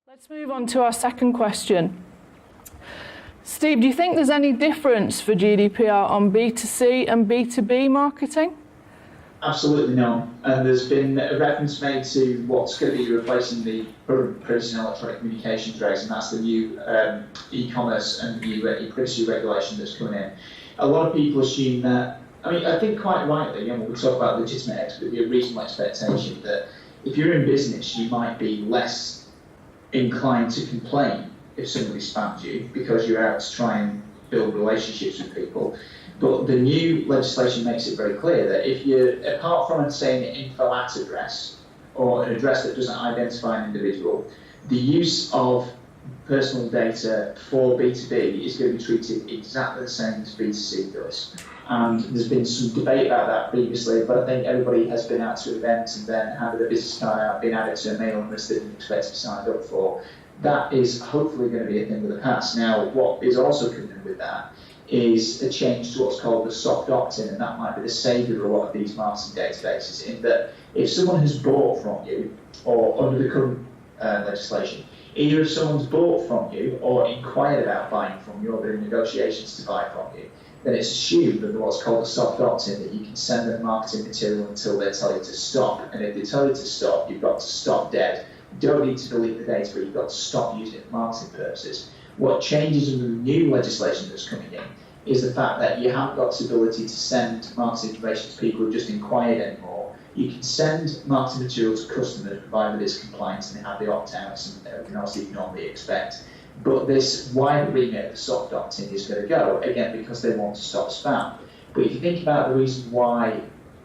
Let's move on to our second question. Steve, do you think there's any difference for GDPR on B2C and B2B marketing? Absolutely none. And there's been a reference made to what's going to be replacing the current privacy and electronic communications regs, and that's the new e-commerce and new privacy regulation that's coming in. A lot of people assume that, I think quite rightly, when we talk about legitimate, there'd be a reasonable expectation that if you're in business, you might be less inclined to complain if somebody spams you because you're out to try and build relationships with people. But the new legislation makes it very clear that if you're, apart from saying an info at address or an address that doesn't identify an individual, the use of personal data for B2B is going to be treated exactly the same as B2C does. And there's been some debate about that previously, but I think everybody has been out to events and then handed a business card out, been added to a mailing list that they didn't expect to be signed up for. That is hopefully going to be a thing of the past. Now, what is also coming in with that is a change to what's called the soft opt-in, and that might be the saviour of a lot of these marketing databases, in that if someone has bought from you, or under the current legislation, either if someone's bought from you or inquired about buying from you or they're in negotiations to buy from you, then it's assumed under what's called a soft opt-in that you can send them marketing material until they tell you to stop. And if they tell you to stop, you've got to stop dead. You don't need to delete the data, but you've got to stop using it for marketing purposes. What changes in the new legislation that's coming in is the fact that you haven't got the ability to send marketing information to people who just inquired anymore. You can send marketing material to customers provided it's compliant and they have the opt-outs and everything else that you normally expect. But this wider remit of the soft opt-in is going to go, again, because they want to stop spam. But if you think about the reason why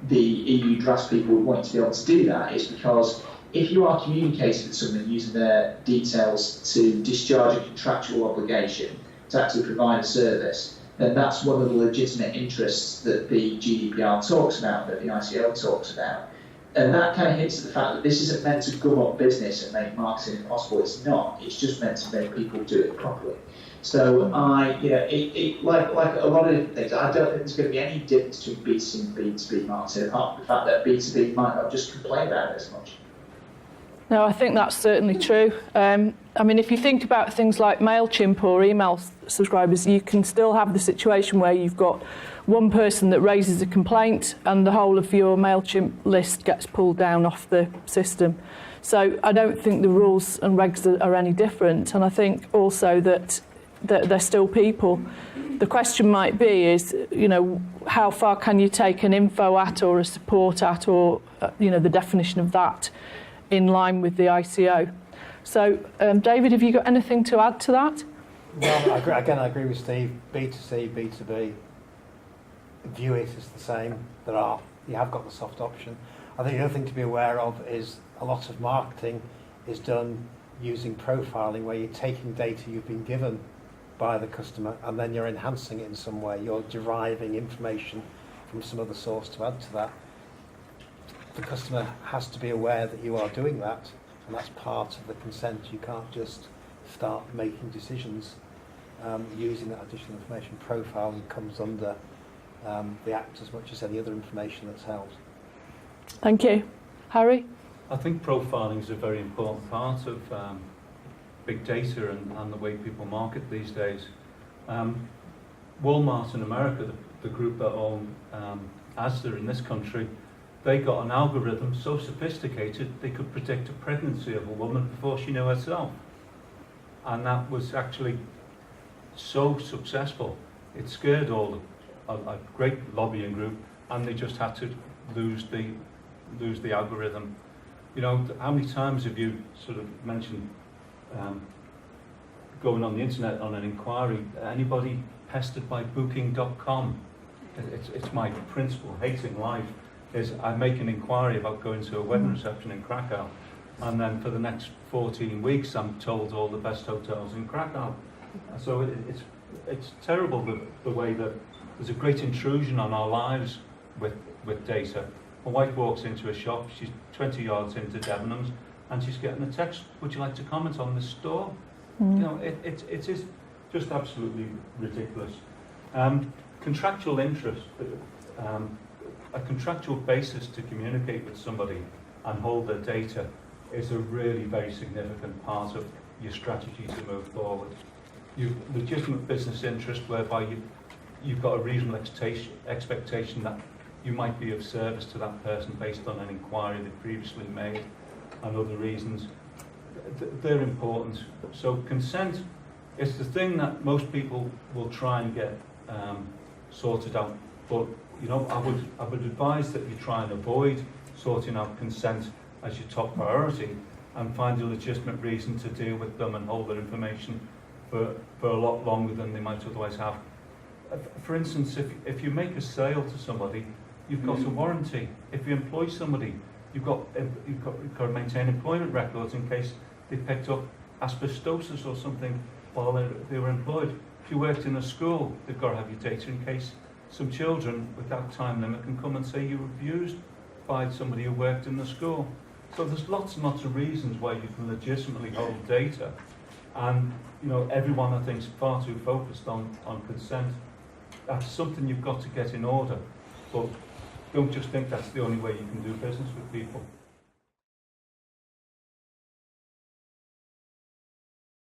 the EU draft people would want to be able to do that, is because if you are communicating with someone using their details to discharge a contractual obligation to actually provide a service, then that's one of the legitimate interests that the GDPR talks about, that the ICO talks about. And that kind of hints at the fact that this isn't meant to gum up business and make marketing impossible. It's not. It's just meant to make people do it properly. So like a lot of different things, I don't think there's going to be any difference between B2C and B2B marketing, apart from the fact that B2B might not just complain about it as much. No, I think that's certainly true. If you think about things like MailChimp or email subscribers, you can still have the situation where you've got one person that raises a complaint and the whole of your MailChimp list gets pulled down off the system. So I don't think the rules and regs are any different. And I think also that they're still people. The question might be is, how far can you take an info at or a support at, or, the definition of that in line with the ICO. So, David, have you got anything to add to that? Well, I agree with Steve. B2C, B2B, view it as the same. You have got the soft option. I think the other thing to be aware of is a lot of marketing is done using profiling, where you're taking data you've been given by the customer and then you're enhancing it in some way. You're deriving information from some other source to add to that. The customer has to be aware that you are doing that, and that's part of the consent. You can't just start making decisions using that additional information. Profiling comes under the Act as much as any other information that's held. Thank you. Harry? I think profiling is a very important part of big data and the way people market these days. Walmart in America, the group that own Asda in this country, they got an algorithm so sophisticated they could predict a pregnancy of a woman before she knew herself. And that was actually so successful. It scared a great lobbying group, and they just had to lose the algorithm. How many times have you sort of mentioned going on the internet on an inquiry? Anybody pestered by booking.com? It's my principle, hating life. Is I make an inquiry about going to a wedding reception in Krakow, and then for the next 14 weeks I'm told all the best hotels in Krakow. So it's terrible the way that there's a great intrusion on our lives with data. My wife walks into a shop, she's 20 yards into Debenhams, and she's getting a text, would you like to comment on this store? It is just absolutely ridiculous. Contractual interest. A contractual basis to communicate with somebody and hold their data is a really very significant part of your strategy to move forward. You've legitimate business interest whereby you've got a reasonable expectation that you might be of service to that person based on an inquiry they previously made and other reasons. They're important. So consent is the thing that most people will try and get sorted out. But you know, I would advise that you try and avoid sorting out consent as your top priority and find a legitimate reason to deal with them and hold their information for a lot longer than they might otherwise have. For instance, if you make a sale to somebody, you've got a warranty. If you employ somebody, you've got to maintain employment records in case they picked up asbestosis or something while they were employed. If you worked in a school, they've got to have your data in case some children without time limit can come and say you were abused by somebody who worked in the school. So there's lots and lots of reasons why you can legitimately hold data. And you know, everyone I think is far too focused on consent. That's something you've got to get in order. But don't just think that's the only way you can do business with people.